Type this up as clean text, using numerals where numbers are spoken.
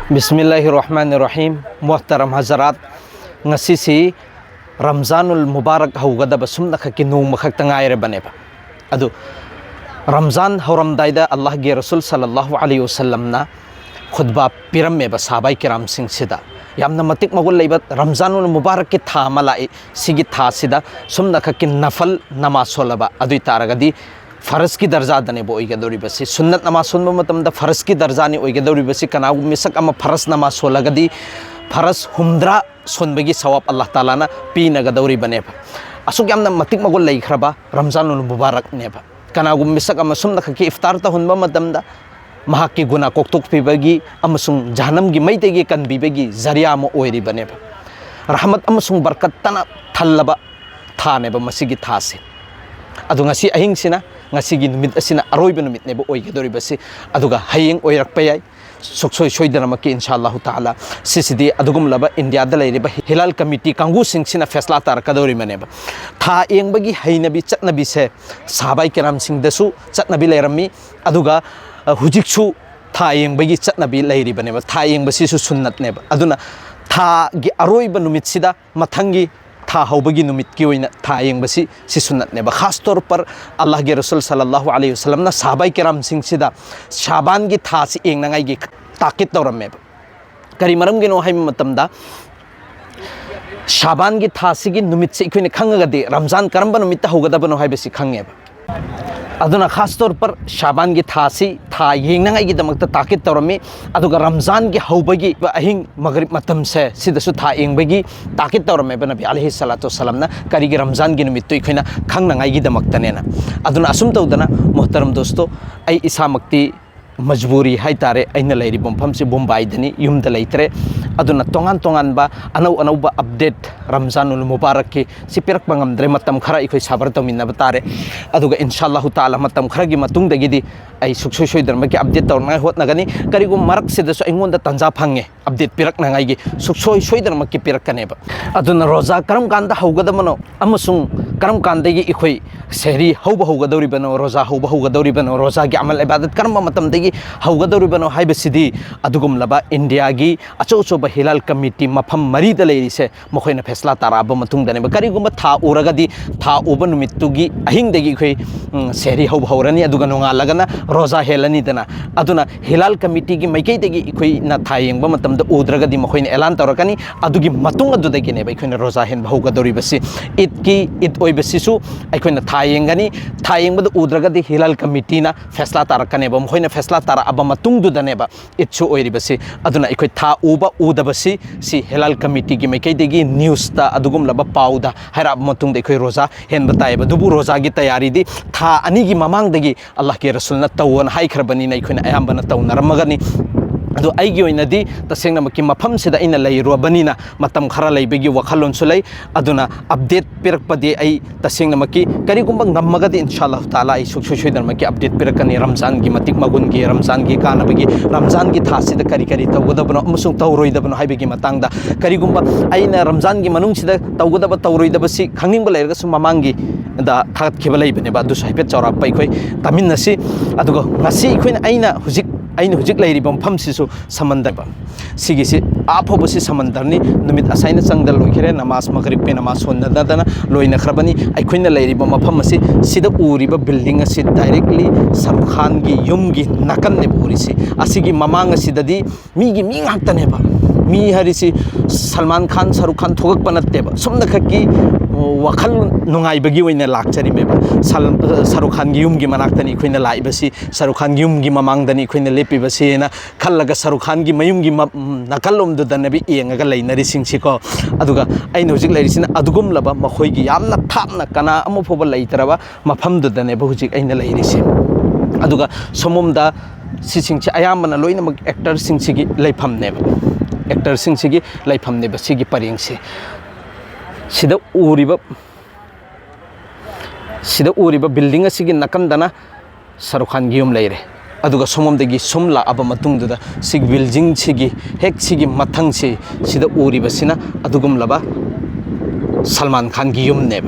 Bismillahirrahmanirrahim. Muhtaram Hazarat, ngasi Ramzanul Mubarak haugadaba sumna kakinu makhaktang ayrebaneba. Adu Ramzan hauramdaida Allah gi Rasul sallallahu alaihi wasallam na khutba pirammeba sahabai kiram sing sida. Yamna matik magul laibat Ramzanul Mubarak ki tha malai sigi tha sida sumna kakin nafal namaz solaba adu taragadi फर्ज की दर्जा दने बो ओइगदौरी बसी सुन्नत नमाज सुनबो मतमदा फर्ज की दर्जा नि ओइगदौरी बसी कनागु मिसक अमा फर्ज नमाज सोलगदी फर्ज हुमद्रा सोनबगी सवाब अल्लाह ताला ना पीनगदौरी बनेबा असुक यामना मतिक मगोल लैखरबा रमजानुल मुबारक नेबा कनागु मिसक अमा सुमना खकी इफ्तार ता हुनबा मतमदा महाकी गुना कोक्तोक पिबगी अमसुंग जहन्नम गी मैतेगी कनबिबगी जरिया म ओइरी बनेबा रहमत अमसुंग बरकत तना थल्लबा थानेबा मसिगी थासे अदु ngasi ahing sina ngasi numit asina aroiba numit nebo oigedori basi aduga hayeng oirakpa yai soksoi soidana maki inshallah taala sisidi adugum laba india da leiriba hilal committee kangu sing sina faisla tar kadori maneba tha engbagi hainabi chatnabi se sahabai kiram sing dasu chatnabi leirami aduga hujiksu tha engbagi chatnabi leiriba neba tha engbasi su sunnat neba aduna tha gi aroiba numit sida mathangi था हौबगी नुमित की ओइना था येंबसी सि सुन्नत नेबा खास तौर पर अल्लाह के रसूल सल्लल्लाहु अलैहि वसल्लम ना साहबाई किराम सिंह सिदा शाबान की था सि एंगनांगाई गी ताकिद तौरमेब करी मरम गिनो हाइ मतमदा शाबान की था सि गी नुमित से इखोने खंगगदि रमजान करंबा नुमित हौगदबनो हाइबसी खंगेब अदुना खास तौर पर शाबान की था सि था येंगनांगाई गी दमकता ताकिद तौरमे अदुगा रमजान की हौबगी अहिंग मगरिब मतम से सिदसु था येंगबगी ताकिद तौरमे नबी अलैहि सलातु वसलाम ना करीगी रमजान की नुमित तो इखोना खंगनांगाई गी दमकतनेना अदुना असुम तौदना मोहतरम दोस्तों आई इसामक्ति मजबूरी है तारे अइना लैरि बमफम से मुंबई दनी युमदा लैतरे अदुना तोंगान तोंगान बा अनौ अनौबा अपडेट रमजानुल मुबारक की सिपिरक बंगमद्रे मतम खरा इखोय साबर तमिनबा तारे अदुगा इंशाअल्लाह ताला मतम खरा गी मतुंग दगिदी आई सुखसोय सोयदरम की अपडेट तौरनाय होतनागनी करिगु मरक सिदसु अइंगोंदा तंजा फंगे अपडेट पिरकनांगाई गी सुखसोय सोयदरम की पिरकनेबा अदुना रोजा करम कांदा हौगदमनो अमसुंग करम कांदगी इखोय सेहरी हौबा हौगदौरिबनो रोजा हौबा हौगदौरिबनो रोजा की अमल इबादत करम मतमदगी हौगदौरिबनो हाइबसिदी अदुगुम लबा इंडिया की अचौ अचौबा हिलाल कमिटी मफम मरीदा लेरिसे मखोयना फैसला ताराबा मतुंगदनेबा करिगुम था उरगदी था उबा नुमित्तुगी अहिंगदगी इखोय सेहरी हौबा हौरनी अदुगा नोंगालगना रोजा हेलनीदना अदुना हिलाल कमिटी की मैकैदगी इखोय ना था येंबा मतमदा उद्रगदी मखोयना एलान तौरकनी अदुगी मतुंग अदुदगिनेबा इखोयना रोजा हेनबा हौगदौरिबसी ईद ओइबसिसु इखोयना था येंगनी था येंबदा उद्रगदी हिलाल कमिटी ना फैसला तारकनेबा मखोयना फैसला तारा अब मतुंगदुदनेबा इत्सु ओइरिबसी अदुना इखोय था उबा उदबसी सि हिलाल कमिटी की मैकैदगी न्यूज़ ता अदुगुम लबा पाउदा हैरा मतुंगदे इखोय रोजा हेन बताएबा दुबु रोजा की तैयारी दी था अनिगी ममांगदगी अल्लाह के रसूलना तौवन हाइखरबनी ना इखोयना अयाम्बना तौनरमगनी अदो आइगी ओइनदी तसेंगना मकी मफम सिदा इना लैरुबनीना मतम खरा लैबगी वखलोन सुलै अदुना अपडेट पिरकपदि आई तसेंगना मकी करिगुंबा ngमगदि इंशाअल्लाह ताला आई सुखसुइदर मकी अपडेट पिरकनी रमजान की मतिक मगुन की रमजान की कानबगी रमजान की थासिदा करी करी तौगदबनो अमसुंग तौरोइदबनो हाइबगी मतंगदा करिगुंबा आइना रमजान की मनुंगसिदा तौगदब तौरोइदबसि खंगिंबा लैरगसु ममांगी दा थागतखिबा लैबनेबा दुसु हाइफेट चौरापा इखोय तामिननसि अदुगो ngasi इखोयना आइना हुजिक लैरिबा मफमसिसु समंदर सिगिसि आफोबसि समंदरनि नुमित असाइना चंगदल लोइखरे नमाज मगरिब पे नमाज सोनददना लोइना खरबनी अखोइना लैरिबा मफम असि सिदा उरिबा बिल्डिंग असि डायरेक्टली शाहरुख खान की युम की नकन ने उरिसि असिगी ममांग असिददी मीगी मी ngaktaनेबा मी हरिसि सलमान खान शाहरुख खान थोगकपा नत्तेबा सुमना खकी वखल नुंगाइबगी ओइना लाक्चरिमेबा शाहरुख खान की युम की मनाक्तनी खोइना लाइबसि शाहरुख खान की युम की ममांगदनी खोइना लेपिबसिना खल्लगा शाहरुख खान की मयुम की नकललोमदुदनबी एंगगा लैनरिसिंगसिको अदुगा आइना हुजिक लैरिसिना अदुगुम लबा मखोइगी यामना थापना कना अमफोबा लैतरबा मफमदुदनेबा हुजिक आइना लैरिसि अदुगा सोमोमदा सिसिंगचे अयामना लोइनमक एक्टर सिंगसिगी लैफमनेबा एक्टर सिंगसिगी लैफमनेबा सिगी परिंगसे सिदा उरिबा बिल्डिंग असिगी नकंदना शाहरुख खान की युम लैरे अदुगा सोमोमदगी सुम लाअबा मतुंगदुदा सिगी बिल्डिंग सिगी हेक सिगी मथंग से सिदा उरिबसिना अदुगुम लबा सलमान खान की युम नेब